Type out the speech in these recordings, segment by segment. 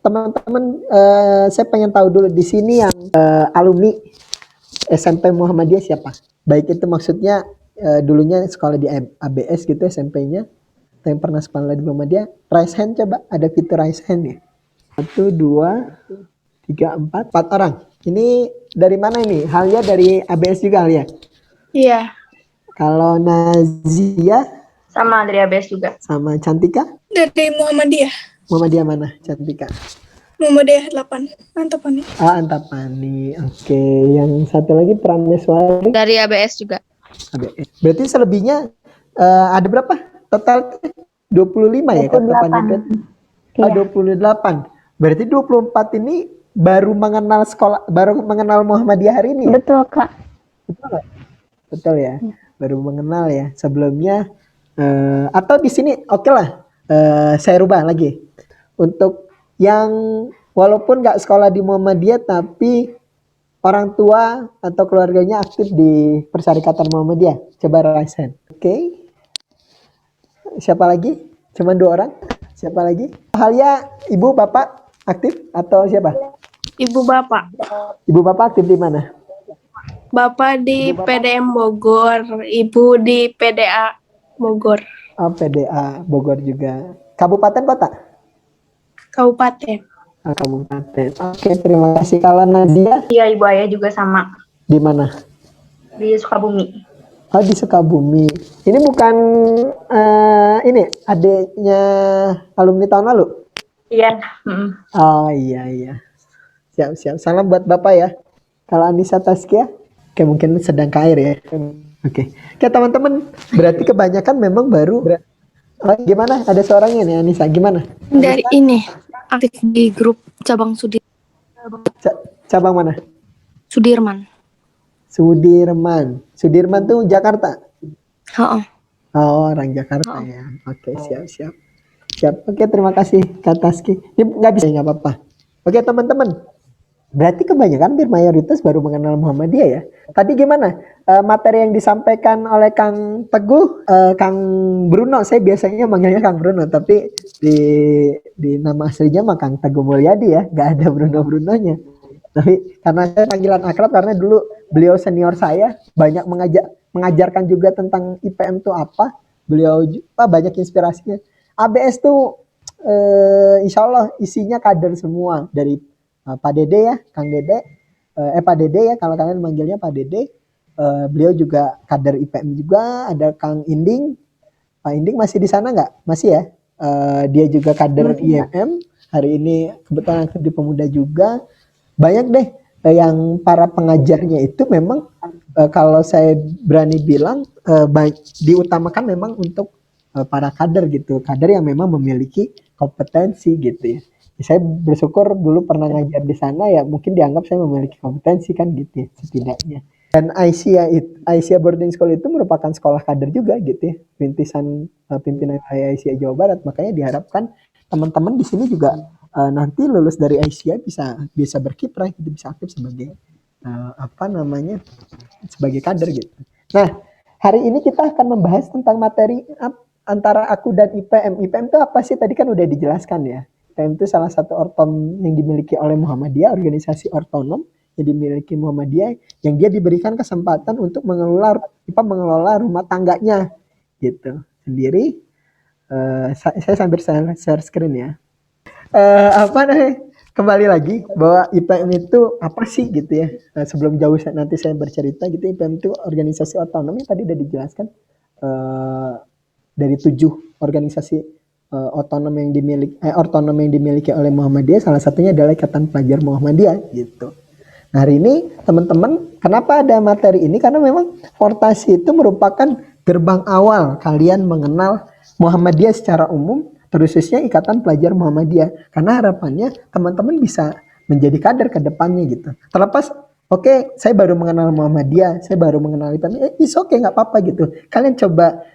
teman-teman, saya pengen tahu dulu di sini yang alumni SMP Muhammadiyah siapa? Baik itu maksudnya dulunya sekolah di ABS gitu SMP-nya, atau yang pernah sekolah di Muhammadiyah. Raise hand coba, ada fitur raise hand ya. 1, 2, 3, 4 orang. Ini dari mana ini? Halia dari ABS juga Halia? Iya. Kalau Nazia? Sama dari ABS juga. Sama Cantika? Dari Muhammadiyah. Muhammadiyah mana Cantika? Muhammadiyah 8. Antapani. Antapani. Oke, yang satu lagi Prameswari? Dari ABS juga. ABS. Berarti selebihnya ada berapa? Total 25 ya Kak Antapani? Iya. 28. Berarti 24 ini baru mengenal sekolah, baru mengenal Muhammadiyah hari ini. Betul, Kak. Betul nggak? Betul ya. Baru mengenal ya. Sebelumnya atau di sini oke lah. Saya rubah lagi. Untuk yang walaupun nggak sekolah di Muhammadiyah tapi orang tua atau keluarganya aktif di Persyarikatan Muhammadiyah. Coba raise hand. Oke. Siapa lagi? Cuman 2 orang. Siapa lagi? Halia, ibu, bapak aktif atau siapa? Ibu bapak. Ibu bapak aktif di mana? Bapak di PDM Bogor, ibu di PDA Bogor. Oh, PDA Bogor juga. Kabupaten kota? Kabupaten. Kabupaten. Oke, terima kasih. Kalau Nadia? Iya, ibu ayah juga sama. Di mana? Di Sukabumi. Oh, di Sukabumi. Ini bukan ini adiknya alumni tahun lalu? Iya. Oh iya. Siap. Salam buat bapak ya. Kalau Anissa Taskia? Oke, mungkin sedang ke air ya. Oke, teman-teman. Berarti kebanyakan memang baru. Gimana? Ada suaranya nih Anissa. Gimana? Dari ini aktif di grup cabang Cabang mana? Sudirman. Sudirman tuh Jakarta? Heeh. Oh, orang Jakarta ya. Oke, siap. Oke, terima kasih Kak Taski. Ini nggak bisa, nggak apa-apa. Oke, teman-teman. Berarti kebanyakan hampir mayoritas baru mengenal Muhammadiyah ya. Tadi gimana? Materi yang disampaikan oleh Kang Teguh, Kang Bruno. Saya biasanya manggilnya Kang Bruno, tapi di nama aslinya mah Kang Teguh Mulyadi ya. Nggak ada Bruno-Brunonya. Tapi karena saya panggilan akrab karena dulu beliau senior saya, banyak mengajarkan juga tentang IPM itu apa. Beliau banyak inspirasinya. ABS tuh insya Allah isinya kader semua dari Pak Dede ya, Kang Dede, Pak Dede ya kalau kalian manggilnya Pak Dede. Beliau juga kader IPM juga. Ada Kang Inding, Pak Inding masih di sana nggak? Masih ya. Dia juga kader IMM. Hari ini kebetulan aktif di Pemuda juga. Banyak deh yang para pengajarnya itu memang kalau saya berani bilang diutamakan memang untuk para kader gitu, kader yang memang memiliki kompetensi gitu ya. Saya bersyukur dulu pernah ngajar di sana ya, mungkin dianggap saya memiliki kompetensi kan gitu ya setidaknya. Dan Aisyah Boarding School itu merupakan sekolah kader juga gitu ya, rintisan pimpinan Aisyah Jawa Barat. Makanya diharapkan teman-teman di sini juga nanti lulus dari Aisyah bisa berkiprah gitu, bisa aktif sebagai sebagai kader gitu. Nah, hari ini kita akan membahas tentang materi antara aku dan IPM. IPM itu apa sih? Tadi kan udah dijelaskan ya. IPM itu salah satu ortom yang dimiliki oleh Muhammadiyah, organisasi otonom yang dimiliki Muhammadiyah, yang dia diberikan kesempatan untuk mengelola rumah tangganya gitu sendiri. Saya sambil share screen ya. Kembali lagi bahwa IPM itu apa sih gitu ya. Sebelum jauh nanti saya bercerita gitu, IPM itu organisasi otonom yang tadi udah dijelaskan dari 7 organisasi otonom yang dimiliki oleh Muhammadiyah. Salah satunya adalah Ikatan Pelajar Muhammadiyah gitu. Nah, hari ini teman-teman, kenapa ada materi ini? Karena memang Fortasi itu merupakan gerbang awal kalian mengenal Muhammadiyah secara umum, khususnya Ikatan Pelajar Muhammadiyah. Karena harapannya teman-teman bisa menjadi kader ke depannya gitu. Terlepas, oke, saya baru mengenal Muhammadiyah, saya baru mengenal IPM, it's okay, nggak apa-apa gitu. Kalian coba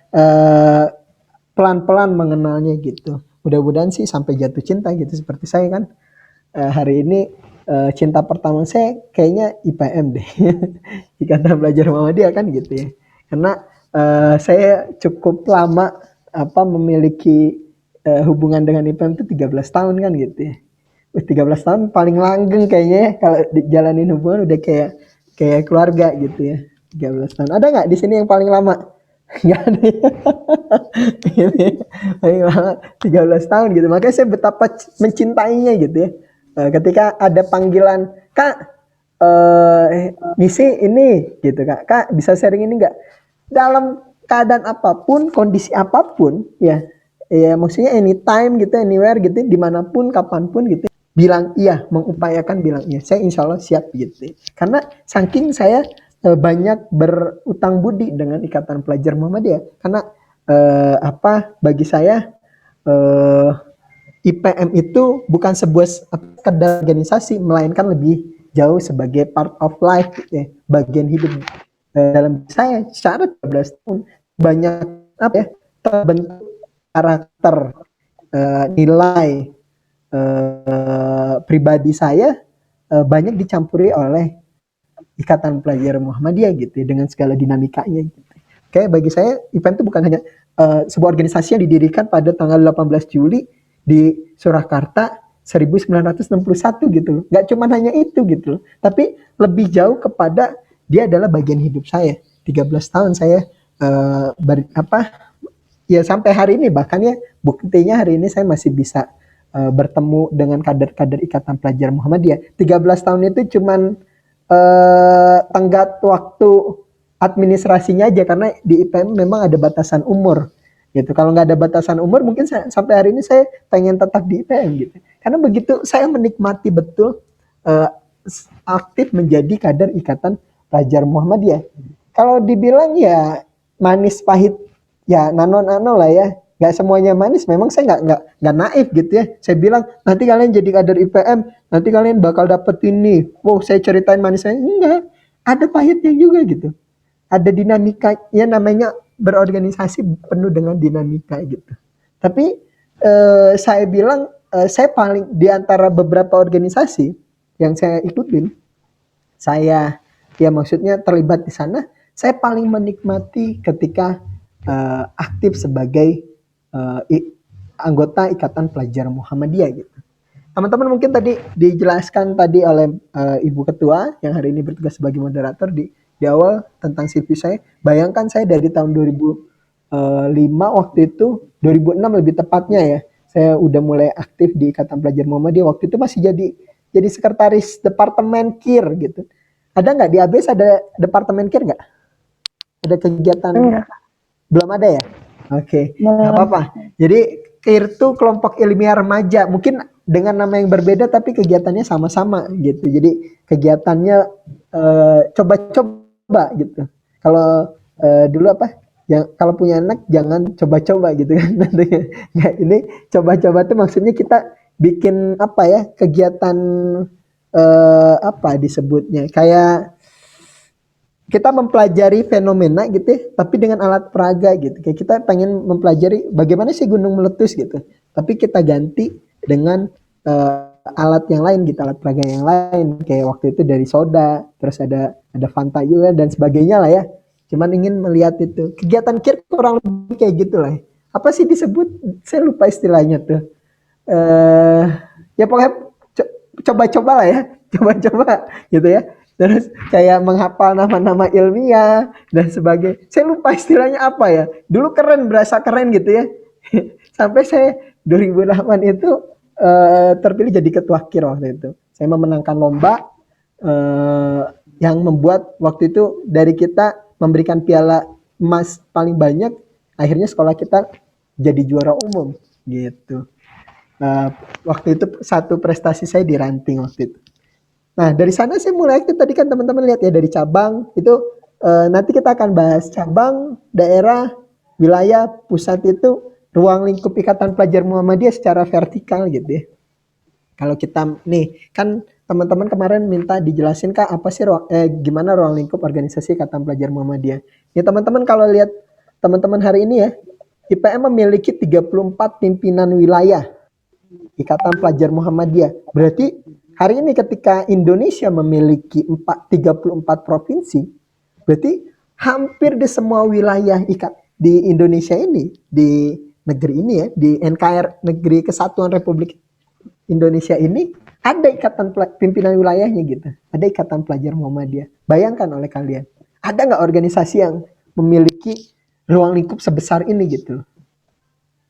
pelan-pelan mengenalnya gitu. Mudah-mudahan sih sampai jatuh cinta gitu, seperti saya kan. Hari ini cinta pertama saya kayaknya IPM deh. Ikatan Pelajar Muhammadiyah kan gitu ya. Karena saya cukup lama memiliki hubungan dengan IPM itu 13 tahun kan gitu ya. 13 tahun paling langgeng kayaknya ya, kalau dijalanin hubungan udah kayak keluarga gitu ya. 13 tahun. Ada nggak di sini yang paling lama? Nggak ada ya. Gitu ya. Paling lama 13 tahun gitu. Makanya saya betapa mencintainya gitu ya. Ketika ada panggilan, Kak, ngisi ini gitu Kak. Kak, bisa sharing ini nggak? Dalam keadaan apapun, kondisi apapun ya. Ya maksudnya anytime gitu, anywhere gitu, dimanapun, kapanpun gitu. Bilang iya, mengupayakan bilang iya. Saya insya Allah siap gitu. Karena saking saya banyak berutang budi dengan Ikatan Pelajar Muhammadiyah. Karena bagi saya IPM itu bukan sebuah sekedar organisasi, melainkan lebih jauh sebagai part of life, gitu ya, bagian hidup dalam saya. Secara 13 tahun banyak terbentuk karakter, nilai pribadi saya banyak dicampuri oleh Ikatan Pelajar Muhammadiyah gitu ya, dengan segala dinamikanya gitu. Kayak bagi saya IPM itu bukan hanya sebuah organisasi yang didirikan pada tanggal 18 Juli di Surakarta 1961 gitu loh. Gak cuma hanya itu gitu loh. Tapi lebih jauh kepada dia adalah bagian hidup saya. 13 tahun saya ya sampai hari ini, bahkan ya buktinya hari ini saya masih bisa bertemu dengan kader-kader Ikatan Pelajar Muhammadiyah. 13 tahun itu cuman tenggat waktu administrasinya aja, karena di IPM memang ada batasan umur gitu. Kalau nggak ada batasan umur, mungkin sampai hari ini saya pengen tetap di IPM gitu. Karena begitu saya menikmati betul aktif menjadi kader Ikatan Pelajar Muhammadiyah. Kalau dibilang ya manis pahit ya nano-nano lah ya. Nggak semuanya manis, memang saya nggak naif gitu ya. Saya bilang nanti kalian jadi kader IPM, nanti kalian bakal dapet ini. Wow, saya ceritain manisnya, enggak. Ada pahitnya juga gitu. Ada dinamika, ya namanya berorganisasi penuh dengan dinamika gitu. Tapi saya bilang saya paling di antara beberapa organisasi yang saya ikutin, saya ya maksudnya terlibat di sana, saya paling menikmati ketika aktif sebagai anggota Ikatan Pelajar Muhammadiyah gitu. Teman-teman mungkin tadi dijelaskan tadi oleh Ibu Ketua yang hari ini bertugas sebagai moderator di awal tentang CV saya. Bayangkan saya dari tahun 2005 waktu itu, 2006 lebih tepatnya ya, saya udah mulai aktif di Ikatan Pelajar Muhammadiyah. Waktu itu masih jadi sekretaris departemen KIR gitu. Ada nggak di ABS ada departemen KIR nggak? Ada kegiatan? Enggak. Belum ada ya? Oke, nggak apa-apa. Jadi KIR itu kelompok ilmiah remaja. Mungkin dengan nama yang berbeda tapi kegiatannya sama-sama gitu. Jadi kegiatannya coba-coba gitu. Kalau dulu kalau punya anak jangan coba-coba gitu kan. Nah, ini coba-coba tuh maksudnya kita bikin kegiatan disebutnya kayak kita mempelajari fenomena gitu ya, tapi dengan alat peraga gitu. Kayak kita pengen mempelajari bagaimana sih gunung meletus gitu. Tapi kita ganti dengan alat yang lain gitu, alat peraga yang lain. Kayak waktu itu dari soda, terus ada Fanta juga dan sebagainya lah ya. Cuman ingin melihat itu. Kegiatan KIR kurang lebih kayak gitu lah. Apa sih disebut? Saya lupa istilahnya tuh. Ya pokoknya coba-coba lah ya. Coba-coba gitu ya. Terus kayak menghafal nama-nama ilmiah dan sebagainya. Saya lupa istilahnya apa ya. Dulu berasa keren gitu ya. Sampai saya 2008 itu terpilih jadi ketua KIR waktu itu. Saya memenangkan lomba yang membuat waktu itu dari kita memberikan piala emas paling banyak. Akhirnya sekolah kita jadi juara umum gitu. Waktu itu satu prestasi saya di ranting waktu itu. Nah dari sana saya mulai aktif, tadi kan teman-teman lihat ya dari cabang itu nanti kita akan bahas cabang, daerah, wilayah, pusat itu ruang lingkup Ikatan Pelajar Muhammadiyah secara vertikal gitu ya. Kalau kita nih kan teman-teman kemarin minta dijelasin Kak apa sih gimana ruang lingkup organisasi Ikatan Pelajar Muhammadiyah. Ya teman-teman kalau lihat teman-teman hari ini ya, IPM memiliki 34 pimpinan wilayah Ikatan Pelajar Muhammadiyah. Berarti hari ini ketika Indonesia memiliki 34 provinsi, berarti hampir di semua wilayah di Indonesia ini, di negeri ini ya, di NKR Negeri Kesatuan Republik Indonesia ini ada ikatan pimpinan wilayahnya gitu. Ada ikatan pelajar Muhammadiyah. Bayangkan oleh kalian, ada nggak organisasi yang memiliki ruang lingkup sebesar ini gitu?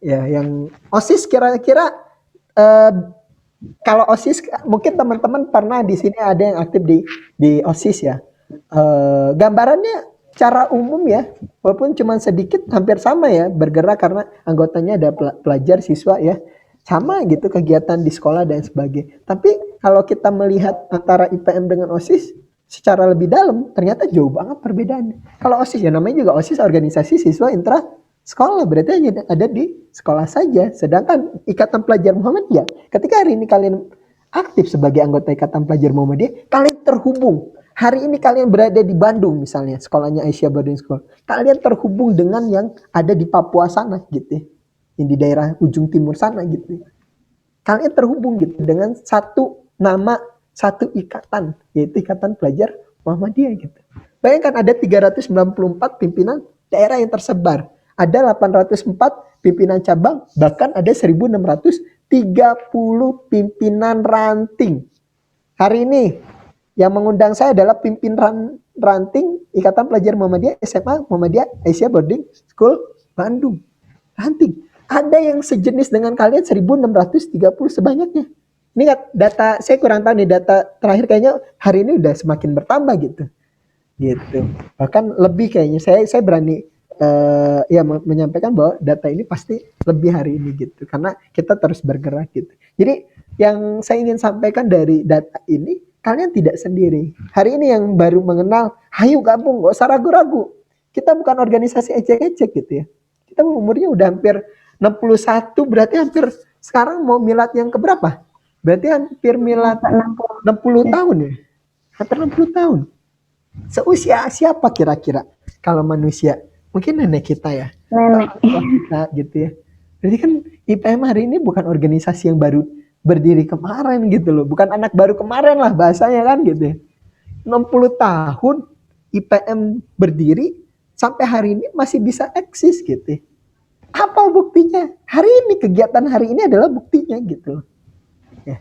Ya, yang OSIS kira-kira eh, kalau OSIS mungkin teman-teman pernah di sini ada yang aktif di OSIS ya. Gambarannya secara umum ya, walaupun cuma sedikit hampir sama ya, bergerak karena anggotanya ada pelajar siswa ya. Sama gitu kegiatan di sekolah dan sebagainya. Tapi kalau kita melihat antara IPM dengan OSIS secara lebih dalam, ternyata jauh banget perbedaannya. Kalau OSIS ya namanya juga OSIS, organisasi siswa intra sekolah, berarti hanya ada di sekolah saja. Sedangkan Ikatan Pelajar Muhammadiyah, ketika hari ini kalian aktif sebagai anggota Ikatan Pelajar Muhammadiyah, kalian terhubung. Hari ini kalian berada di Bandung misalnya, sekolahnya Aisyah Boarding School. Kalian terhubung dengan yang ada di Papua sana gitu ya. Yang di daerah ujung timur sana gitu. Kalian terhubung gitu dengan satu nama, satu ikatan, yaitu Ikatan Pelajar Muhammadiyah gitu. Bayangkan ada 394 pimpinan daerah yang tersebar. Ada 804 pimpinan cabang, bahkan ada 1630 pimpinan ranting. Hari ini yang mengundang saya adalah pimpinan ranting Ikatan Pelajar Muhammadiyah SMA Muhammadiyah Aisyah Boarding School Bandung. Ranting. Ada yang sejenis dengan kalian 1630 sebanyaknya. Ini data, saya kurang tahu nih, data terakhir kayaknya hari ini udah semakin bertambah gitu. Gitu. Bahkan lebih kayaknya. Saya berani ya menyampaikan bahwa data ini pasti lebih hari ini gitu. Karena kita terus bergerak gitu. Jadi yang saya ingin sampaikan dari data ini, kalian tidak sendiri. Hari ini yang baru mengenal, ayo gabung, gak usah ragu-ragu. Kita bukan organisasi ecek-ecek gitu ya. Kita umurnya udah hampir 61, berarti hampir sekarang mau milad yang keberapa? Berarti hampir milad 60 tahun ya? Hampir 60 tahun. Seusia siapa kira-kira kalau manusia? Mungkin nenek kita ya? Nenek. Kita gitu ya. Jadi kan IPM hari ini bukan organisasi yang baru berdiri kemarin gitu loh. Bukan anak baru kemarin lah bahasanya kan gitu ya. 60 tahun IPM berdiri sampai hari ini masih bisa eksis gitu ya. Apa buktinya? Hari ini, kegiatan hari ini adalah buktinya gitu loh. Ya.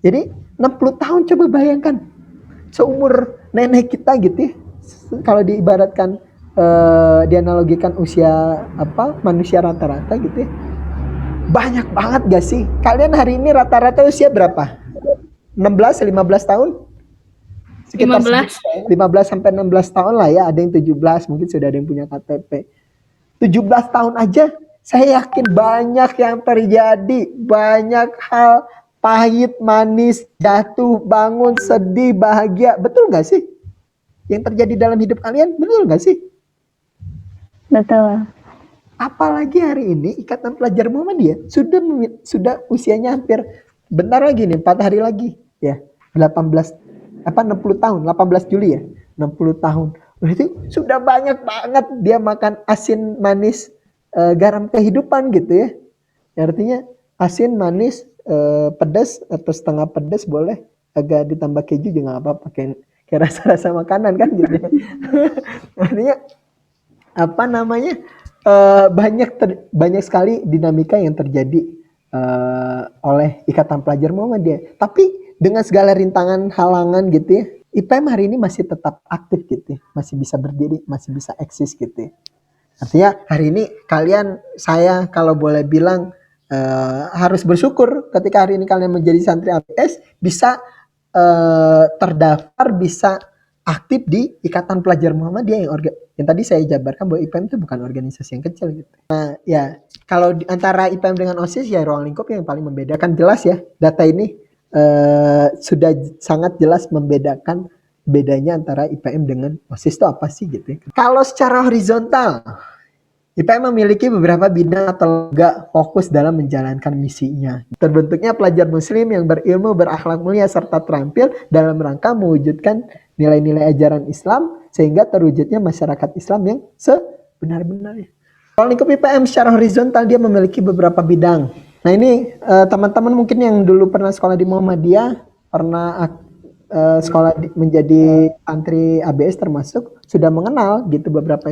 Jadi 60 tahun coba bayangkan. Seumur nenek kita gitu ya. Kalau diibaratkan dianalogikan usia manusia rata-rata gitu ya. Banyak banget gak sih? Kalian hari ini rata-rata usia berapa? 16, 15 tahun? Sekitar 15 sampai 16 tahun lah ya. Ada yang 17, mungkin sudah ada yang punya KTP. 17 tahun aja, saya yakin banyak yang terjadi. Banyak hal pahit, manis, jatuh, bangun, sedih, bahagia. Betul gak sih? Yang terjadi dalam hidup kalian, betul gak sih? Betul. Apalagi hari ini Ikatan Pelajar Muhammadiyah sudah usianya hampir bentar lagi nih, 4 hari lagi ya. 60 tahun, 18 Juli ya. 60 tahun. Berarti sudah banyak banget dia makan asin, manis, garam kehidupan gitu ya. Artinya asin, manis, pedas atau setengah pedas boleh, agak ditambah keju juga nggak apa-apa, kayak rasa-rasa makanan kan gitu ya. Artinya banyak sekali dinamika yang terjadi oleh Ikatan Pelajar Muhammadiyah. Tapi dengan segala rintangan, halangan gitu ya, IPM hari ini masih tetap aktif gitu ya, masih bisa berdiri, masih bisa eksis gitu ya. Artinya hari ini saya kalau boleh bilang harus bersyukur ketika hari ini kalian menjadi santri APS, bisa terdaftar, bisa aktif di Ikatan Pelajar Muhammadiyah yang tadi saya jabarkan bahwa IPM itu bukan organisasi yang kecil gitu. Nah ya, kalau antara IPM dengan OSIS ya ruang lingkup yang paling membedakan jelas ya. Data ini sudah sangat jelas membedakan bedanya antara IPM dengan OSIS itu apa sih gitu ya. Kalau secara horizontal, IPM memiliki beberapa bidang atau lembaga fokus dalam menjalankan misinya. Terbentuknya pelajar muslim yang berilmu, berakhlak mulia, serta terampil dalam rangka mewujudkan nilai-nilai ajaran Islam sehingga terwujudnya masyarakat Islam yang sebenar-benarnya. Kalau lingkup IPM secara horizontal dia memiliki beberapa bidang. Nah ini teman-teman mungkin yang dulu pernah sekolah di Muhammadiyah, pernah menjadi santri ABS termasuk, sudah mengenal gitu beberapa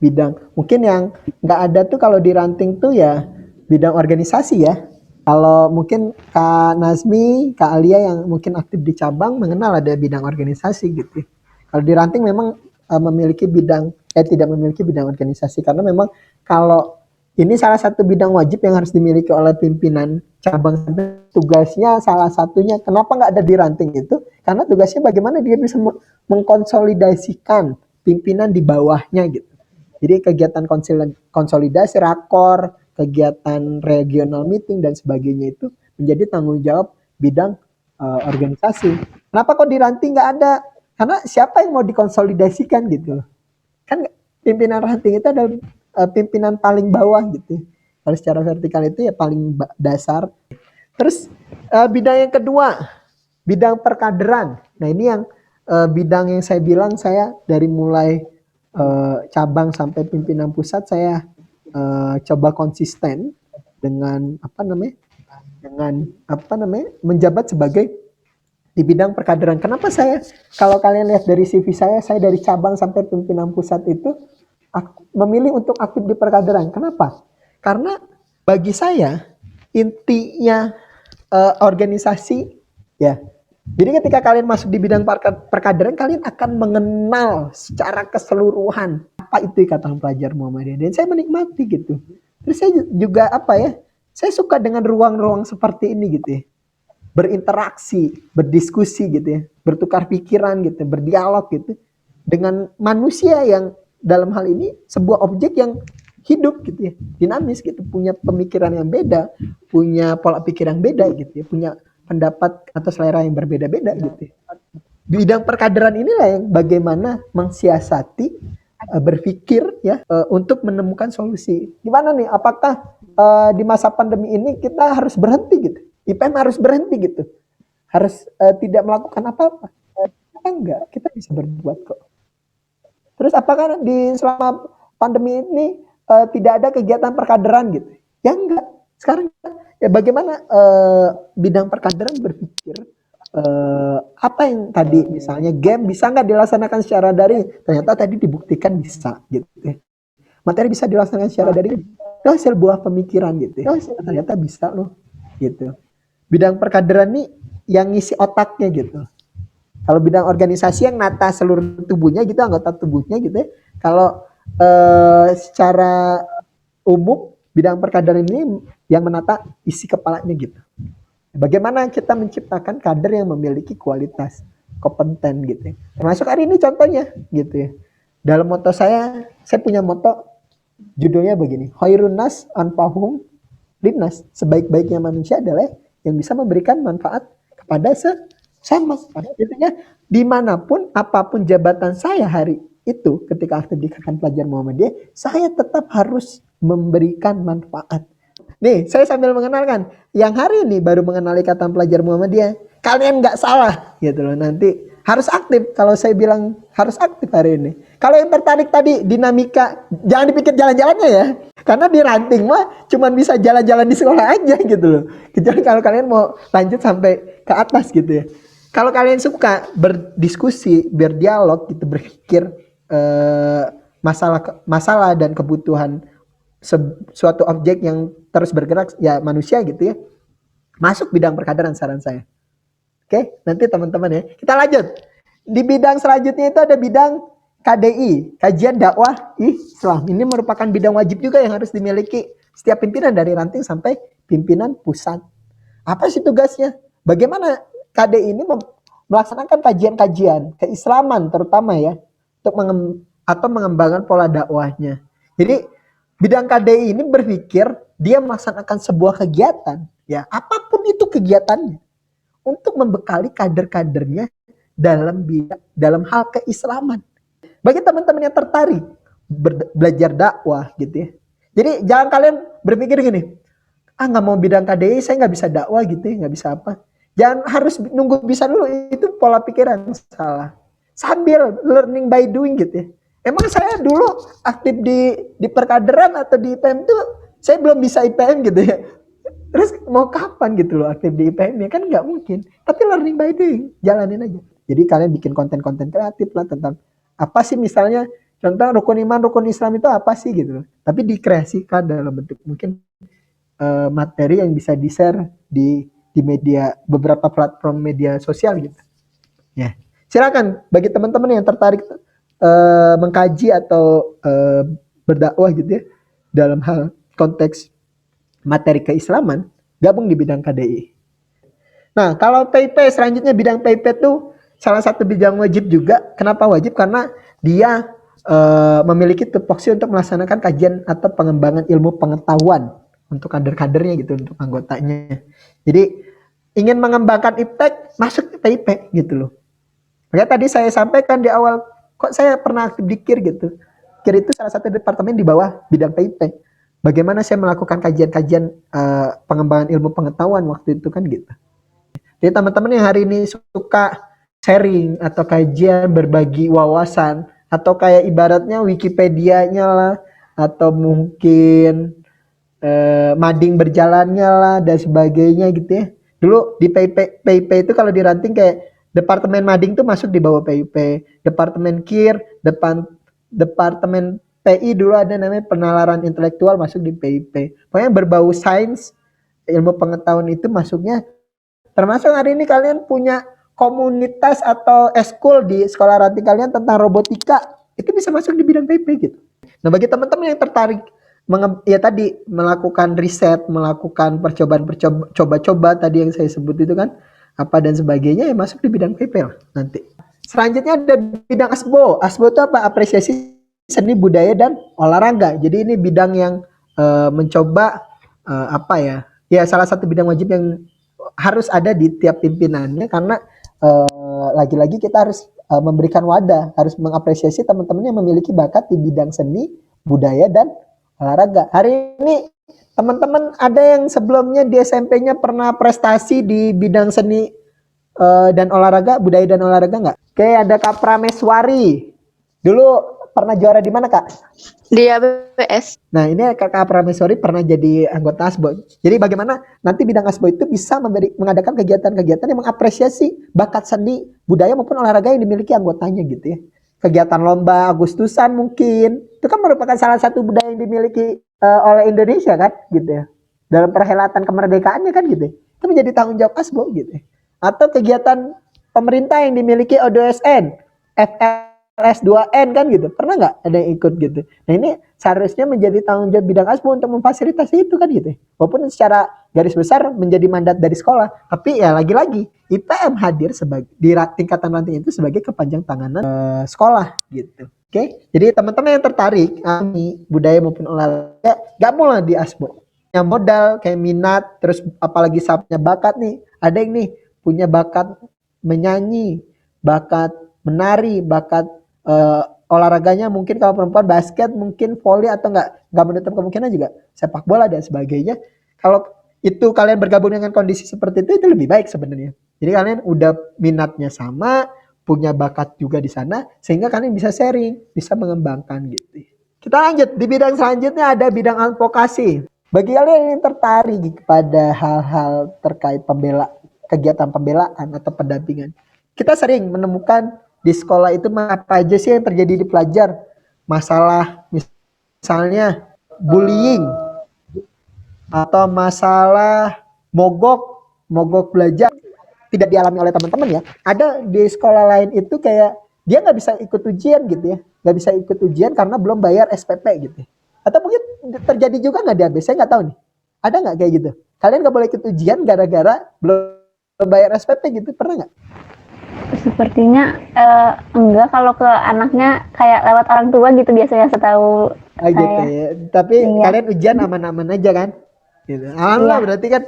bidang. Mungkin yang nggak ada tuh kalau di ranting tuh ya bidang organisasi ya. Kalau mungkin Kak Nazmi, Kak Alia yang mungkin aktif di cabang mengenal ada bidang organisasi gitu. Kalau di ranting memang memiliki bidang tidak memiliki bidang organisasi karena memang kalau ini salah satu bidang wajib yang harus dimiliki oleh pimpinan cabang. Tugasnya salah satunya kenapa nggak ada di ranting itu karena tugasnya bagaimana dia bisa mengkonsolidasikan pimpinan di bawahnya gitu. Jadi kegiatan konsolidasi, rakor, kegiatan regional meeting dan sebagainya itu menjadi tanggung jawab bidang organisasi. Kenapa kok di ranting nggak ada? Karena siapa yang mau dikonsolidasikan gitu loh. Kan pimpinan ranting itu adalah pimpinan paling bawah gitu. Kalau secara vertikal itu ya paling dasar. Terus bidang yang kedua, bidang perkaderan. Nah ini yang bidang yang saya bilang saya dari mulai cabang sampai pimpinan pusat saya coba konsisten dengan menjabat sebagai di bidang perkaderan. Kenapa saya kalau kalian lihat dari CV saya dari cabang sampai pimpinan pusat itu memilih untuk aktif di perkaderan. Kenapa? Karena bagi saya intinya organisasi ya. Jadi ketika kalian masuk di bidang perkaderan, kalian akan mengenal secara keseluruhan apa itu Ikatan Pelajar Muhammadiyah. Dan saya menikmati gitu. Terus saya juga saya suka dengan ruang-ruang seperti ini gitu ya. Berinteraksi, berdiskusi gitu ya. Bertukar pikiran gitu, berdialog gitu. Dengan manusia yang dalam hal ini sebuah objek yang hidup gitu ya. Dinamis gitu, punya pemikiran yang beda, punya pola pikir yang beda gitu ya. Punya pendapat atau selera yang berbeda-beda gitu. Bidang perkaderan inilah yang bagaimana mensiasati berpikir ya untuk menemukan solusi. Gimana nih? Apakah di masa pandemi ini kita harus berhenti gitu? IPM harus berhenti gitu? Harus tidak melakukan apa-apa? Kita enggak, kita bisa berbuat kok. Terus apakah di selama pandemi ini tidak ada kegiatan perkaderan gitu? Ya enggak. Sekarang ya bagaimana bidang perkaderan berpikir apa yang tadi misalnya game bisa nggak dilaksanakan secara daring, ternyata tadi dibuktikan bisa gitu ya. Materi bisa dilaksanakan secara daring itu hasil buah pemikiran gitu ya. Ternyata bisa loh gitu. Bidang perkaderan nih yang ngisi otaknya gitu. Kalau bidang organisasi yang nata seluruh tubuhnya gitu, anggota tubuhnya gitu ya. Kalau secara umum bidang perkaderan ini yang menata isi kepalanya gitu. Bagaimana kita menciptakan kader yang memiliki kualitas, kompeten gitu ya. Termasuk hari ini contohnya gitu ya. Dalam moto saya punya moto judulnya begini, Khairun nas anfa'uhum linnas. Sebaik-baiknya manusia adalah yang bisa memberikan manfaat kepada sesama. Artinya dimanapun, apapun jabatan saya hari itu ketika aktif di Ikatan Pelajar Muhammadiyah, saya tetap harus memberikan manfaat. Nih, saya sambil mengenalkan, yang hari ini baru mengenal Ikatan Pelajar Muhammadiyah, kalian nggak salah gitu loh. Nanti harus aktif. Kalau saya bilang harus aktif hari ini. Kalau yang tertarik tadi dinamika, jangan dipikir jalan-jalannya ya. Karena di ranting mah cuman bisa jalan-jalan di sekolah aja gitu loh. Kecuali kalau kalian mau lanjut sampai ke atas gitu ya. Kalau kalian suka berdiskusi, berdialog gitu, berpikir masalah dan kebutuhan suatu objek yang terus bergerak ya manusia gitu ya, masuk bidang perkaderan saran saya. Oke, nanti teman-teman ya kita lanjut di bidang selanjutnya. Itu ada bidang KDI, kajian dakwah Islam. Ini merupakan bidang wajib juga yang harus dimiliki setiap pimpinan dari ranting sampai pimpinan pusat. Apa sih tugasnya? Bagaimana KDI ini melaksanakan kajian-kajian keislaman terutama ya, untuk mengembangkan pola dakwahnya. Jadi bidang KDI ini berpikir dia melaksanakan sebuah kegiatan ya, apapun itu kegiatannya, untuk membekali kader-kadernya dalam hal keislaman. Bagi teman-teman yang tertarik belajar dakwah gitu ya. Jadi jangan kalian berpikir gini, nggak mau bidang KDI saya nggak bisa dakwah gitu ya, nggak bisa apa. Jangan harus nunggu bisa dulu, itu pola pikiran salah. Sambil learning by doing gitu ya. Emang saya dulu aktif di perkaderan atau di IPM tuh saya belum bisa IPM gitu ya. Terus mau kapan gitu loh aktif di IPM ya, kan nggak mungkin. Tapi learning by doing, jalanin aja. Jadi kalian bikin konten-konten kreatif lah tentang apa sih misalnya, contoh rukun iman, rukun Islam itu apa sih gitu loh. Tapi dikreasikan dalam bentuk mungkin materi yang bisa di-share di media, beberapa platform media sosial gitu. Ya, silakan bagi teman-teman yang tertarik mengkaji atau berdakwah gitu ya dalam hal konteks materi keislaman, gabung di bidang KDI. Nah, kalau PIP selanjutnya bidang PIP itu salah satu bidang wajib juga. Kenapa wajib? Karena dia memiliki tupoksi untuk melaksanakan kajian atau pengembangan ilmu pengetahuan untuk kader-kadernya gitu, untuk anggotanya. Jadi ingin mengembangkan iptek, masuk ke PIP gitu loh. Makanya tadi saya sampaikan di awal, kok saya pernah aktif di KIR gitu. KIR itu salah satu departemen di bawah bidang PIP. Bagaimana saya melakukan kajian-kajian pengembangan ilmu pengetahuan waktu itu kan gitu. Jadi teman-teman yang hari ini suka sharing atau kajian, berbagi wawasan, atau kayak ibaratnya Wikipedia-nya lah, atau mungkin mading berjalannya lah dan sebagainya gitu ya. Dulu di PIP itu kalau diranting kayak departemen mading tuh masuk di bawah PIP, departemen KIR, departemen PI dulu ada namanya penalaran intelektual masuk di PIP. Pokoknya berbau sains, ilmu pengetahuan itu masuknya. Termasuk hari ini kalian punya komunitas atau eskul di sekolah ranting kalian tentang robotika, itu bisa masuk di bidang PIP gitu. Nah, bagi teman-teman yang tertarik ya tadi melakukan riset, melakukan coba-coba tadi yang saya sebut itu kan, apa dan sebagainya, ya masuk di bidang PIP lah nanti. Selanjutnya ada bidang ASBO. ASBO itu apa? Apresiasi seni budaya dan olahraga. Jadi ini bidang yang mencoba apa ya? Ya salah satu bidang wajib yang harus ada di tiap pimpinannya, karena lagi-lagi kita harus memberikan wadah, harus mengapresiasi teman-teman yang memiliki bakat di bidang seni, budaya, dan olahraga. Hari ini teman-teman ada yang sebelumnya di SMP-nya pernah prestasi di bidang seni dan olahraga, budaya dan olahraga nggak? Oke, ada Kak Prameswari. Dulu pernah juara di mana, Kak? Di ABS. Nah, ini Kak Prameswari pernah jadi anggota ASBO. Jadi bagaimana nanti bidang ASBO itu bisa mengadakan kegiatan-kegiatan yang mengapresiasi bakat seni, budaya maupun olahraga yang dimiliki anggotanya gitu ya. Kegiatan lomba Agustusan mungkin. Itu kan merupakan salah satu budaya yang dimiliki oleh Indonesia kan gitu ya. Dalam perhelatan kemerdekaannya kan gitu. Itu menjadi tanggung jawab ASBO gitu ya. Atau kegiatan pemerintah yang dimiliki O2SN, FLS2N kan gitu. Pernah nggak ada yang ikut gitu? Nah, ini seharusnya menjadi tanggung jawab bidang ASBO untuk memfasilitasi itu kan gitu. Walaupun secara garis besar menjadi mandat dari sekolah, tapi ya lagi-lagi IPM hadir sebagai di tingkatan ranting itu sebagai kepanjang tanganan sekolah gitu. Oke, jadi teman-teman yang tertarik budaya maupun olahraga, gak mau lah di ASBO. Yang modal kayak minat, terus apalagi punya bakat nih, ada yang nih punya bakat menyanyi, bakat menari, bakat olahraganya mungkin kalau perempuan basket, mungkin volley, atau nggak menutup kemungkinan juga sepak bola dan sebagainya. Kalau itu kalian bergabung dengan kondisi seperti itu lebih baik sebenarnya. Jadi kalian udah minatnya sama, punya bakat juga di sana, sehingga kalian bisa sharing, bisa mengembangkan gitu. Kita lanjut di bidang selanjutnya, ada bidang advokasi. Bagi kalian yang tertarik pada hal-hal terkait kegiatan pembelaan atau pendampingan, kita sering menemukan di sekolah itu apa aja sih yang terjadi di pelajar. Masalah misalnya bullying, atau masalah mogok belajar tidak dialami oleh teman-teman ya. Ada di sekolah lain itu kayak dia nggak bisa ikut ujian gitu ya, nggak bisa ikut ujian karena belum bayar SPP gitu. Atau mungkin terjadi juga nggak di ABC, saya nggak tahu nih. Ada nggak kayak gitu? Kalian nggak boleh ikut ujian gara-gara belum bayar SPP gitu, pernah nggak? Sepertinya enggak, kalau ke anaknya kayak lewat orang tua gitu biasanya, setahu gitu saya. ya. Tapi kalian ujian aman-aman aja kan? Gitu. Alhamdulillah, berarti kan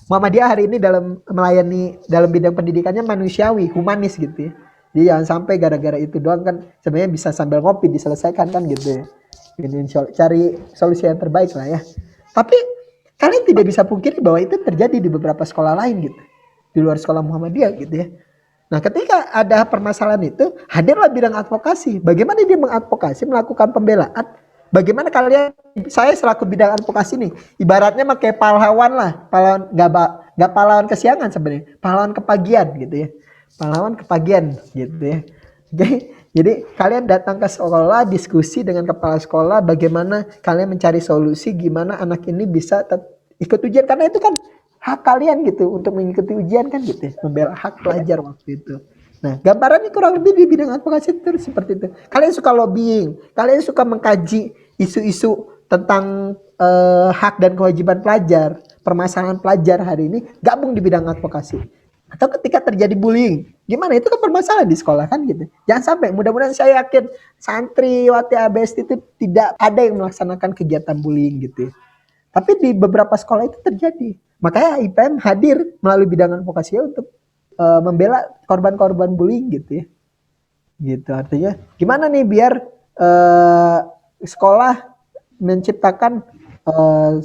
Muhammadiyah hari ini dalam melayani dalam bidang pendidikannya manusiawi, humanis gitu ya. Jadi jangan sampai gara-gara itu doang kan, sebenarnya bisa sambil ngopi diselesaikan kan gitu ya. Ini cari solusi yang terbaik lah ya. Tapi kalian tidak bisa pungkiri bahwa itu terjadi di beberapa sekolah lain gitu, di luar sekolah Muhammadiyah gitu ya. Nah, ketika ada permasalahan itu, hadirlah bidang advokasi. Bagaimana dia mengadvokasi, melakukan pembelaan? Bagaimana kalian, saya selaku bidang advokasi nih, ibaratnya pakai pahlawan lah, pahlawan nggak pahlawan kesiangan sebenarnya, pahlawan kepagian gitu ya, pahlawan kepagian gitu ya. Oke, jadi kalian datang ke sekolah, diskusi dengan kepala sekolah, bagaimana kalian mencari solusi gimana anak ini bisa ikut ujian, karena itu kan hak kalian gitu untuk mengikuti ujian kan gitu, membela hak pelajar waktu itu. Nah, gambarannya kurang lebih di bidang advokasi itu seperti itu. Kalian suka lobbying, kalian suka mengkaji isu-isu tentang hak dan kewajiban pelajar, permasalahan pelajar hari ini, gabung di bidang advokasi. Atau ketika terjadi bullying, gimana itu kan permasalahan di sekolah kan gitu. Jangan sampai, mudah-mudahan saya yakin santriwati ABS itu tidak ada yang melaksanakan kegiatan bullying gitu. Tapi di beberapa sekolah itu terjadi. Makanya IPM hadir melalui bidang advokasi untuk membela korban-korban bullying gitu ya. Gitu artinya gimana nih biar sekolah menciptakan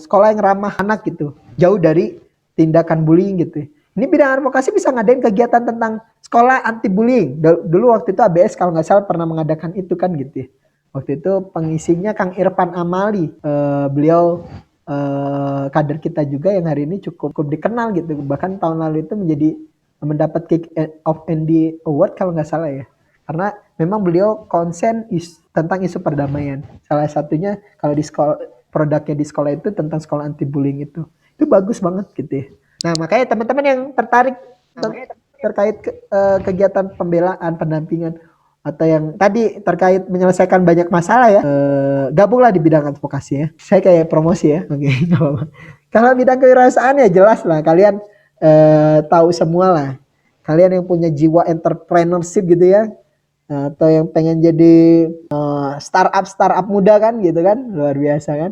sekolah yang ramah anak gitu, jauh dari tindakan bullying gitu. Ini bidang advokasi bisa ngadain kegiatan tentang sekolah anti bullying. Dulu waktu itu ABS kalau nggak salah pernah mengadakan itu kan gitu ya. Waktu itu pengisinya Kang Irfan Amali, beliau kader kita juga yang hari ini cukup dikenal gitu. Bahkan tahun lalu itu mendapat Kick of ND Award kalau nggak salah ya. Karena memang beliau konsen tentang isu perdamaian. Salah satunya kalau di sekolah, produknya di sekolah itu tentang sekolah anti bullying itu bagus banget gitu ya. Nah makanya teman-teman yang tertarik terkait kegiatan pembelaan, pendampingan, atau yang tadi terkait menyelesaikan banyak masalah ya, gabunglah di bidang advokasi ya. Saya kayak promosi ya, oke. Kalau bidang kewirausahaan ya jelas lah, kalian tahu semua lah. Kalian yang punya jiwa entrepreneurship gitu ya, atau yang pengen jadi startup muda kan gitu kan, luar biasa kan.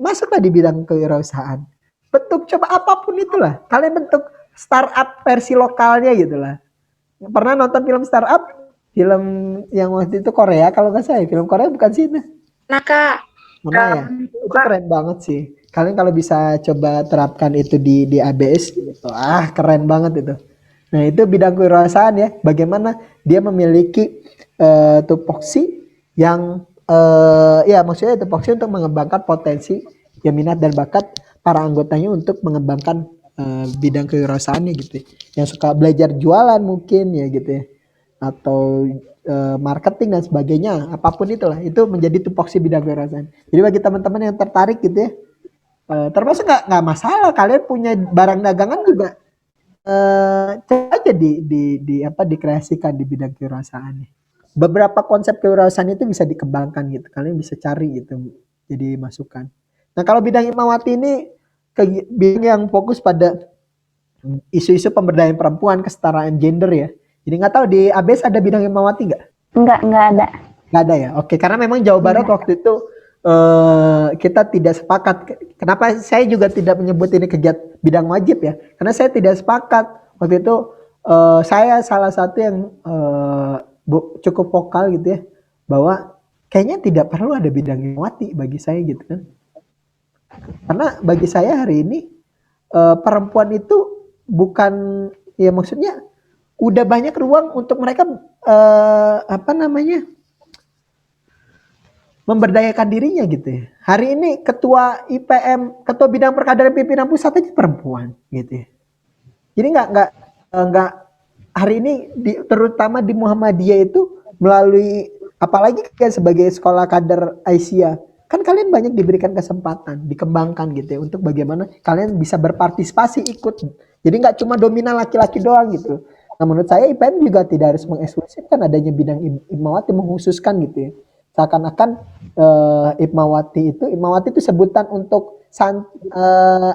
Masuklah di bidang kewirausahaan. Bentuk coba apapun itulah. Kalian bentuk startup versi lokalnya gitu lah. Pernah nonton film startup? Film yang waktu itu Korea kalau nggak salah. Film Korea bukan sih itu? Naka. Mana ya? Itu keren banget sih. Kalian kalau bisa coba terapkan itu di ABS gitu. Keren banget itu. Nah itu bidang kewirausahaan ya. Bagaimana dia memiliki tupoksi yang ya maksudnya tupoksi untuk mengembangkan potensi ya, minat dan bakat para anggotanya untuk mengembangkan bidang kewirausahaannya gitu. Yang suka belajar jualan mungkin ya gitu ya. Atau marketing dan sebagainya, apapun itulah, itu menjadi tupoksi bidang kewirausahaan. Jadi bagi teman-teman yang tertarik gitu ya, termasuk nggak masalah kalian punya barang dagangan juga, coba aja dikreasikan di bidang kewirausahaan. Beberapa konsep kewirausahaan itu bisa dikembangkan gitu, kalian bisa cari gitu, jadi masukan. Nah kalau bidang Hikmawati ini bidang yang fokus pada isu-isu pemberdayaan perempuan, kesetaraan gender ya. Jadi nggak tahu di ABS ada bidang Hikmawati nggak? Nggak ada. Nggak ada ya. Oke, karena memang Jawa Barat waktu itu kita tidak sepakat. Kenapa saya juga tidak menyebut ini kegiatan bidang wajib ya? Karena saya tidak sepakat waktu itu. Saya salah satu yang cukup vokal gitu ya, bahwa kayaknya tidak perlu ada bidang Hikmawati bagi saya gitu kan. Karena bagi saya hari ini perempuan itu bukan, ya maksudnya udah banyak ruang untuk mereka memberdayakan dirinya gitu ya. Hari ini ketua IPM, ketua bidang perkaderan pimpinan pusat aja perempuan gitu ya. Jadi nggak hari ini terutama di Muhammadiyah itu melalui, apalagi kan sebagai sekolah kader Aisyah, kan kalian banyak diberikan kesempatan, dikembangkan gitu ya, untuk bagaimana kalian bisa berpartisipasi ikut. Jadi nggak cuma dominan laki-laki doang gitu. Nah menurut saya IPM juga tidak harus mengeksklusifkan adanya bidang Hikmawati, mengkhususkan gitu ya. Seakan-akan Hikmawati itu sebutan untuk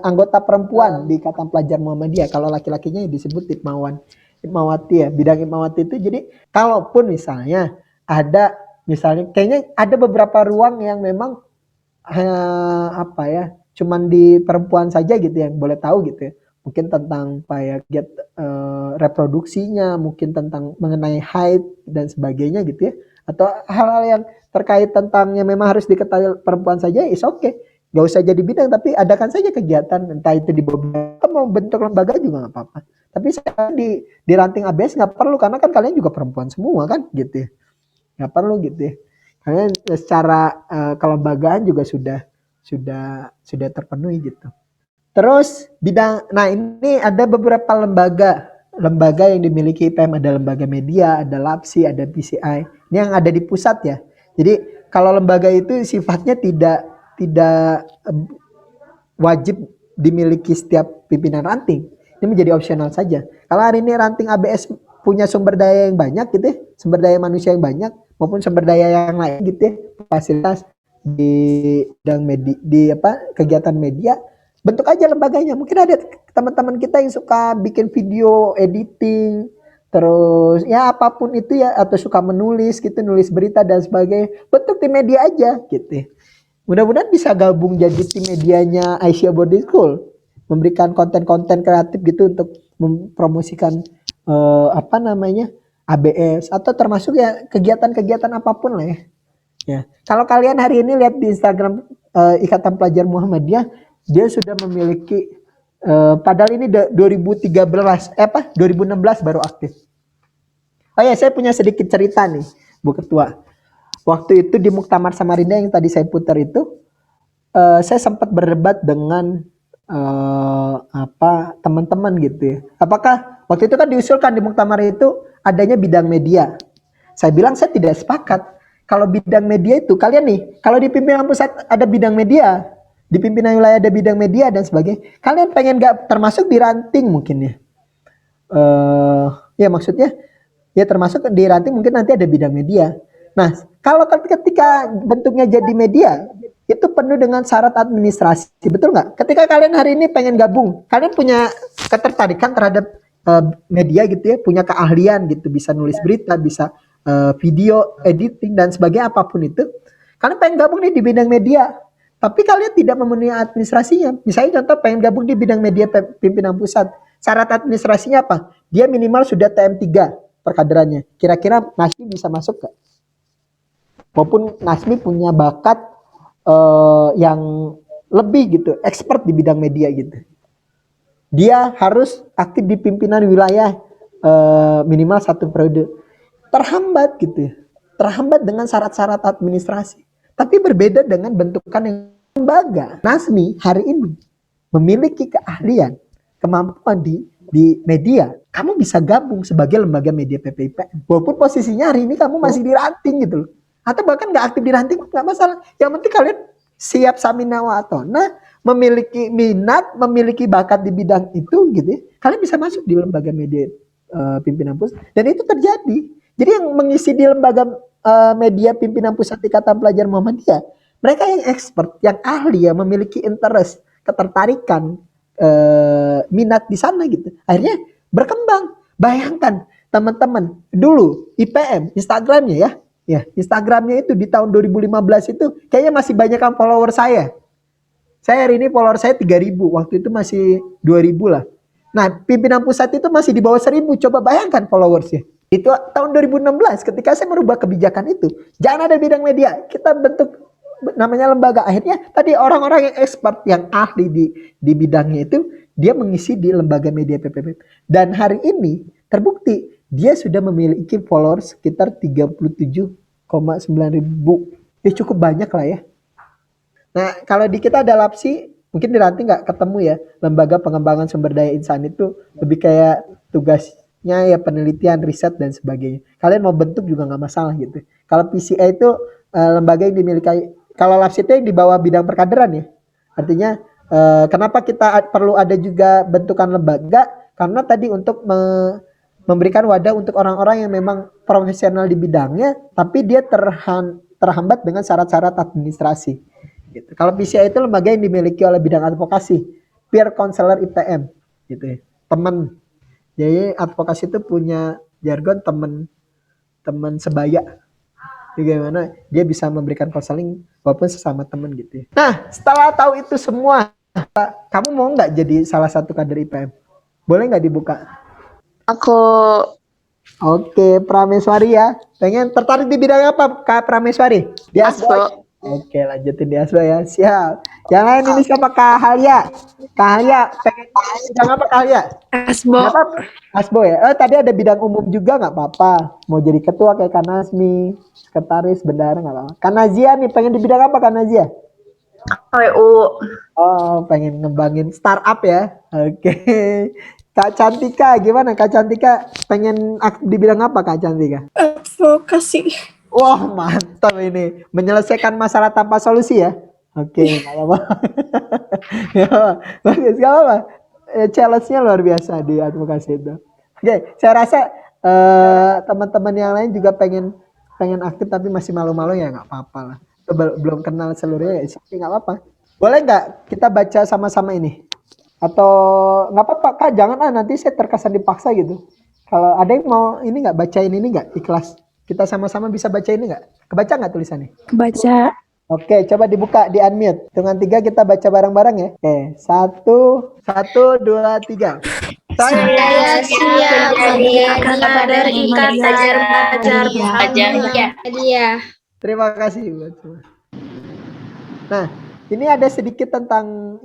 anggota perempuan di Ikatan Pelajar Muhammadiyah. Kalau laki-lakinya disebut Hikmawati ya. Bidang Hikmawati itu jadi kalaupun misalnya ada, misalnya kayaknya ada beberapa ruang yang memang cuman di perempuan saja gitu yang boleh tahu gitu ya. Mungkin tentang reproduksinya, mungkin tentang mengenai haid dan sebagainya gitu ya. Atau hal-hal yang terkait tentangnya memang harus diketahui perempuan saja, is okay. Gak usah jadi bidang, tapi adakan saja kegiatan, entah itu di bawah, mau bentuk lembaga juga gak apa-apa. Tapi saya di ranting ABS gak perlu, karena kan kalian juga perempuan semua kan gitu ya. Gak perlu gitu ya. Karena secara kelembagaan juga sudah terpenuhi gitu. Terus bidang, nah ini ada beberapa lembaga lembaga yang dimiliki IPM, ada lembaga media, ada LAPSI, ada PCI. Ini yang ada di pusat ya. Jadi kalau lembaga itu sifatnya tidak wajib dimiliki setiap pimpinan ranting. Ini menjadi opsional saja. Kalau hari ini ranting ABS punya sumber daya yang banyak gitu ya, sumber daya manusia yang banyak maupun sumber daya yang lain gitu ya, fasilitas di bidang media, di kegiatan media, bentuk aja lembaganya. Mungkin ada teman-teman kita yang suka bikin video editing, terus ya apapun itu ya, atau suka menulis gitu, nulis berita dan sebagainya, bentuk tim media aja gitu. Mudah-mudahan bisa gabung jadi tim medianya Aisyah Boarding School, memberikan konten-konten kreatif gitu untuk mempromosikan ABS atau termasuk ya kegiatan-kegiatan apapun lah ya. Ya, kalau kalian hari ini lihat di Instagram Ikatan Pelajar Muhammadiyah, dia sudah memiliki padahal ini 2016 baru aktif. Oh ya, saya punya sedikit cerita nih, Bu Ketua. Waktu itu di Muktamar Samarinda yang tadi saya putar itu, saya sempat berdebat dengan teman-teman gitu ya. Apakah waktu itu kan diusulkan di Muktamar itu adanya bidang media. Saya bilang saya tidak sepakat. Kalau bidang media itu kalian nih, kalau di pimpinan pusat ada bidang media, di pimpinan wilayah ada bidang media dan sebagainya, kalian pengen gak termasuk di ranting mungkin ya? Ya maksudnya ya termasuk di ranting mungkin nanti ada bidang media. Nah, kalau ketika bentuknya jadi media, itu penuh dengan syarat administrasi, betul nggak? Ketika kalian hari ini pengen gabung, kalian punya ketertarikan terhadap media gitu ya, punya keahlian gitu, bisa nulis berita, bisa video editing dan sebagainya apapun itu, kalian pengen gabung nih di bidang media, tapi kalian tidak memenuhi administrasinya. Misalnya contoh pengen gabung di bidang media pimpinan pusat, syarat administrasinya apa? Dia minimal sudah TM3 perkaderannya. Kira-kira Nasmi bisa masuk gak? Maupun Nasmi punya bakat yang lebih gitu, expert di bidang media gitu. Dia harus aktif di pimpinan wilayah minimal 1 periode. Terhambat gitu ya. Terhambat dengan syarat-syarat administrasi. Tapi berbeda dengan bentukan yang lembaga. Nasmi hari ini memiliki keahlian, kemampuan di media. Kamu bisa gabung sebagai lembaga media PPIPM. Walaupun posisinya hari ini kamu masih di ranting gitu loh. Atau bahkan nggak aktif di ranting, nggak masalah. Yang penting kalian siap samina wa atona, memiliki minat, memiliki bakat di bidang itu gitu ya. Kalian bisa masuk di lembaga media pimpinan pusat. Dan itu terjadi. Jadi yang mengisi di lembaga media pimpinan pusat Ikatan Pelajar Muhammadiyah, mereka yang expert, yang ahli, yang memiliki interest, ketertarikan, minat di sana gitu. Akhirnya berkembang. Bayangkan teman-teman, dulu IPM, Instagramnya ya, Instagramnya itu di tahun 2015 itu kayaknya masih banyak kan follower saya. Saya hari ini follower saya 3.000, waktu itu masih 2.000 lah. Nah, pimpinan pusat itu masih di bawah 1.000, coba bayangkan followersnya. Itu tahun 2016 ketika saya merubah kebijakan itu. Jangan ada bidang media, kita bentuk namanya lembaga. Akhirnya tadi orang-orang yang expert, yang ahli di bidangnya itu, dia mengisi di lembaga media PPP. Dan hari ini terbukti dia sudah memiliki followers sekitar 37,9 ribu. Ya cukup banyak lah ya. Nah, kalau di kita ada LAPSI, mungkin di ranting nggak ketemu ya. Lembaga pengembangan sumber daya insan itu lebih kayak tugasnya ya penelitian, riset dan sebagainya. Kalian mau bentuk juga nggak masalah gitu. Kalau PCA itu lembaga yang dimiliki, kalau LAPSI itu yang di bawah bidang perkaderan ya. Artinya kenapa kita perlu ada juga bentukan lembaga? Karena tadi untuk memberikan wadah untuk orang-orang yang memang profesional di bidangnya, tapi dia terhambat dengan syarat-syarat administrasi. Gitu. Kalau PCI itu lembaga yang dimiliki oleh bidang advokasi, peer counselor IPM, gitu ya, teman. Jadi advokasi itu punya jargon teman sebaya. Bagaimana dia bisa memberikan konseling walaupun sesama teman gitu ya. Nah, setelah tahu itu semua, kamu mau nggak jadi salah satu kader IPM? Boleh nggak dibuka? Aku Oke, Prameswari ya. Pengen tertarik di bidang apa, Kak Prameswari? Di Asbo. Oke, lanjutin di Asbo ya. Siap. Yang lain ini siapa, Kak Halia? Kak Halia, pengen bidang apa, Kak Halia? Asbo. Nggak apa-apa. Asbo ya. Tadi ada bidang umum juga nggak apa-apa. Mau jadi ketua kayak Kak Nasmi, sekretaris, bendahara nggak apa-apa. Kak Nazia nih, pengen di bidang apa, Kak Nazia? WU. Oh, pengen ngembangin startup ya. Oke. Kak Cantika, gimana Kak Cantika? Pengen di bidang apa Kak Cantika? Advokasi. Wah mantap ini, menyelesaikan masalah tanpa solusi ya. Oke, nggak apa-apa. Ya, bagus, nggak apa-apa. Challenge-nya luar biasa di advokasi itu. Oke, saya rasa teman-teman yang lain juga pengen aktif tapi masih malu-malu ya nggak apa-apa lah. Belum kenal seluruhnya ya, nggak apa-apa. Boleh nggak kita baca sama-sama ini? Atau nggak apa-apa Kak, jangan nanti saya terkesan dipaksa gitu. Kalau ada yang mau ini nggak bacain ini nggak ikhlas? Kita sama-sama bisa baca ini nggak? Kebaca nggak tulisannya? Baca. Oke, coba dibuka, di unmute. Dengan 3 kita baca bareng-bareng ya. Oke, satu, 2, 3. Saya siap menjadi kader ikatan Muhammadiyah. Terima kasih buat semua. Nah, ini ada sedikit tentang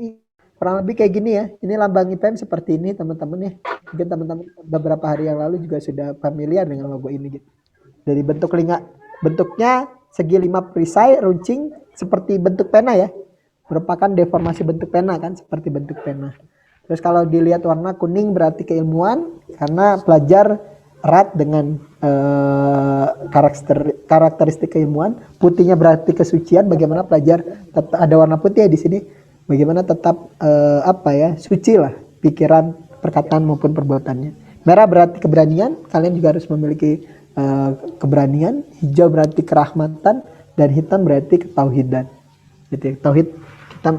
kurang lebih kayak gini ya. Ini lambang IPM seperti ini teman-teman ya. Mungkin teman-teman beberapa hari yang lalu juga sudah familiar dengan logo ini gitu. Dari bentuknya segi 5 perisai runcing seperti bentuk pena ya. Merupakan deformasi bentuk pena kan, seperti bentuk pena. Terus kalau dilihat warna kuning berarti keilmuan karena pelajar erat dengan karakteristik keilmuan. Putihnya berarti kesucian. Bagaimana pelajar tetap ada warna putih ya di sini. Bagaimana tetap suci lah pikiran, perkataan maupun perbuatannya. Merah berarti keberanian. Kalian juga harus memiliki keberanian. Hijau berarti kerahmatan dan hitam berarti ketauhidan. Gitu ya. Tauhid kita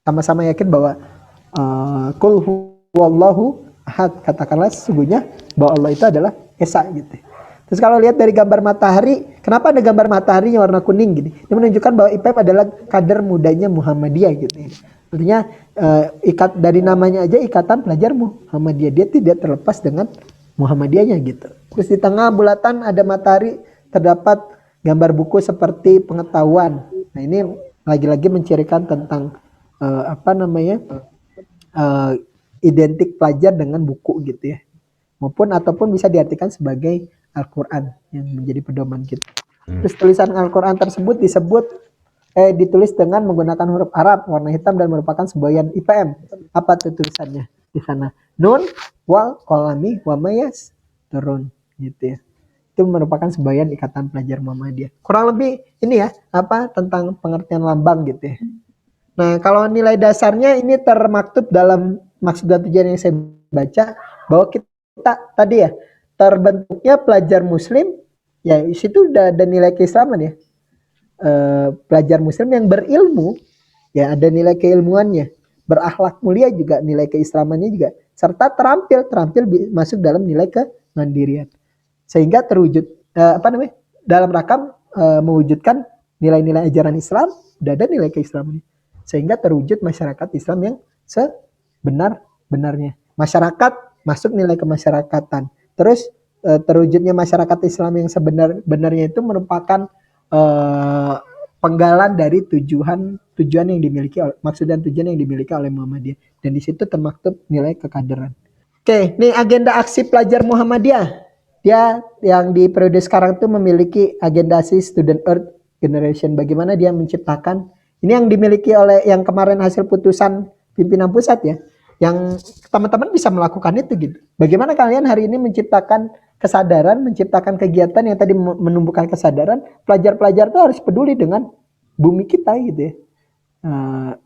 sama-sama yakin bahwa qul huwallahu ahad, katakanlah sesungguhnya bahwa Allah itu adalah esa gitu. Terus kalau lihat dari gambar matahari, kenapa ada gambar mataharinya warna kuning gini? Ini menunjukkan bahwa IPM adalah kader mudanya Muhammadiyah gitu. Artinya dari namanya aja Ikatan Pelajar Muhammadiyah, dia tidak terlepas dengan Muhammadiyahnya gitu. Terus di tengah bulatan ada matahari, terdapat gambar buku seperti pengetahuan. Nah ini lagi-lagi mencirikan tentang identik pelajar dengan buku gitu ya. Ataupun bisa diartikan sebagai Al-Quran yang menjadi pedoman kita. Terus tulisan Al-Quran tersebut ditulis dengan menggunakan huruf Arab warna hitam dan merupakan semboyan IPM. Apa tuh tulisannya di sana? Nun wal qalami wa mayas turun gitu ya. Itu merupakan semboyan Ikatan Pelajar Muhammadiyah. Kurang lebih ini ya, tentang pengertian lambang gitu ya. Nah, kalau nilai dasarnya ini termaktub dalam maksud dan tujuan yang saya baca, bahwa kita tadi ya, terbentuknya pelajar muslim, ya di situ udah ada nilai keislaman ya. Pelajar muslim yang berilmu, ya ada nilai keilmuannya. Berakhlak mulia juga nilai keislamannya juga. Serta terampil masuk dalam nilai kemandirian. Sehingga terwujud dalam rangka mewujudkan nilai-nilai ajaran Islam, udah ada nilai keislamannya. Sehingga terwujud masyarakat Islam yang sebenar-benarnya. Masyarakat masuk nilai kemasyarakatan. Terus terwujudnya masyarakat Islam yang sebenar-benarnya itu merupakan penggalan dari tujuan yang dimiliki maksud dan tujuan yang dimiliki oleh Muhammadiyah. Dan di situ termaktub nilai kekaderan. Oke, ini agenda aksi pelajar Muhammadiyah. Dia yang di periode sekarang itu memiliki agenda aksi Student Earth Generation. Bagaimana dia menciptakan, ini yang dimiliki oleh yang kemarin hasil putusan pimpinan pusat ya, yang teman-teman bisa melakukan itu gitu. Bagaimana kalian hari ini menciptakan kesadaran, menciptakan kegiatan yang tadi menumbuhkan kesadaran, pelajar-pelajar itu harus peduli dengan bumi kita gitu ya.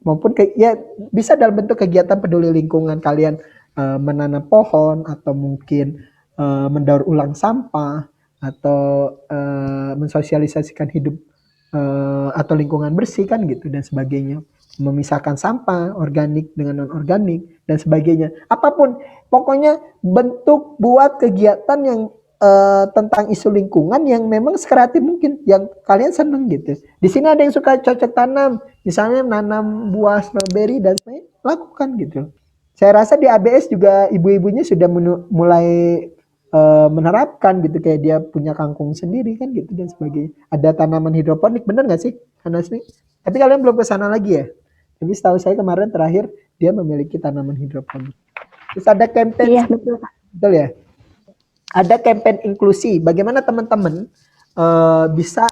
Maupun bisa dalam bentuk kegiatan peduli lingkungan, kalian menanam pohon atau mungkin mendaur ulang sampah atau mensosialisasikan hidup atau lingkungan bersih kan gitu dan sebagainya, memisahkan sampah organik dengan non organik dan sebagainya, apapun pokoknya bentuk buat kegiatan yang tentang isu lingkungan yang memang sekreatif mungkin yang kalian seneng gitu. Di sini ada yang suka cocok tanam, misalnya nanam buah stroberi dan sebagainya, lakukan gitu. Saya rasa di ABS juga ibu-ibunya sudah mulai menerapkan gitu, kayak dia punya kangkung sendiri kan gitu dan sebagainya. Ada tanaman hidroponik, bener nggak sih Hanasmi? Tapi kalian belum ke sana lagi ya? Tapi setahu saya kemarin terakhir dia memiliki tanaman hidroponik. Terus ada campaign, Iya betul Pak. betul ya? Ada campaign inklusi. Bagaimana teman-teman bisa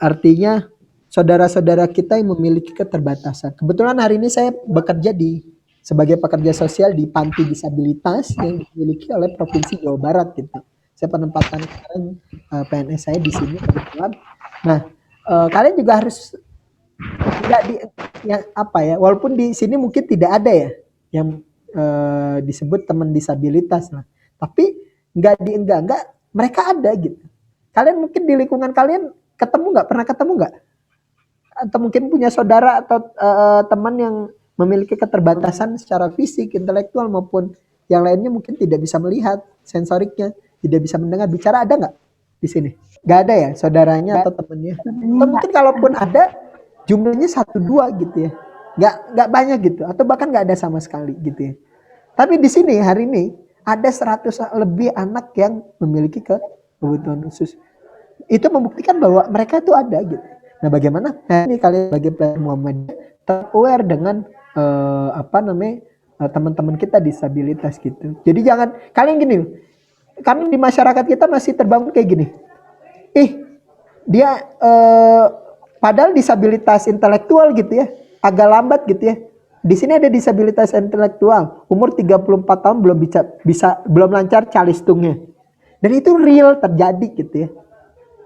artinya saudara-saudara kita yang memiliki keterbatasan. Kebetulan hari ini saya bekerja sebagai pekerja sosial di panti disabilitas yang dimiliki oleh Provinsi Jawa Barat gitu. Saya penempatan sekarang PNS saya di sini kebetulan. Nah, kalian juga harus tidak walaupun di sini mungkin tidak ada ya yang disebut teman disabilitas lah. Tapi enggak mereka ada gitu. Kalian mungkin di lingkungan kalian pernah ketemu nggak? Atau mungkin punya saudara atau teman yang memiliki keterbatasan secara fisik, intelektual maupun yang lainnya mungkin tidak bisa melihat sensoriknya, tidak bisa mendengar, bicara, ada nggak di sini? Nggak ada ya saudaranya atau temannya? Atau mungkin kalaupun ada jumlahnya 1-2 gitu ya, nggak banyak gitu, atau bahkan nggak ada sama sekali gitu ya. Tapi di sini hari ini ada 100 lebih anak yang memiliki kebutuhan khusus. Itu membuktikan bahwa mereka itu ada gitu. Nah, bagaimana ini kalian sebagai pelajar Muhammadiyah aware dengan teman-teman kita disabilitas gitu. Jadi jangan kalian gini, karena di masyarakat kita masih terbangun kayak gini. Dia padahal disabilitas intelektual gitu ya, agak lambat gitu ya. Di sini ada disabilitas intelektual, umur 34 tahun belum lancar calistungnya. Dan itu real terjadi gitu ya.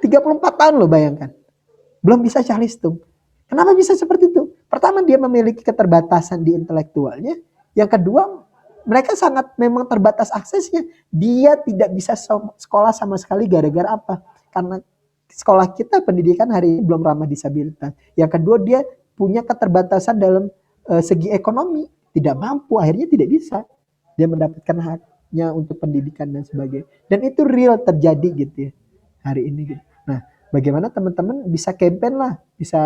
34 tahun loh, bayangkan. Belum bisa calistung. Kenapa bisa seperti itu? Pertama, dia memiliki keterbatasan di intelektualnya. Yang kedua, mereka sangat memang terbatas aksesnya. Dia tidak bisa sekolah sama sekali gara-gara apa? Karena sekolah kita pendidikan hari ini belum ramah disabilitas. Yang kedua, dia punya keterbatasan dalam segi ekonomi. Tidak mampu, akhirnya tidak bisa. Dia mendapatkan haknya untuk pendidikan dan sebagainya. Dan itu real terjadi gitu ya hari ini gitu. Nah, bagaimana teman-teman bisa campaign lah, bisa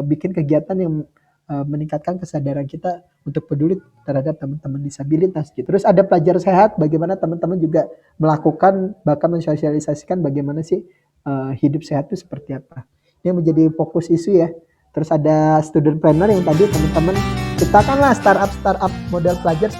bikin kegiatan yang meningkatkan kesadaran kita untuk peduli terhadap teman-teman disabilitas gitu. Terus ada pelajar sehat, bagaimana teman-teman juga melakukan bahkan mensosialisasikan bagaimana sih hidup sehat itu seperti apa. Ini menjadi fokus isu ya. Terus ada studentpreneur yang tadi teman-teman ciptakanlah startup model pelajar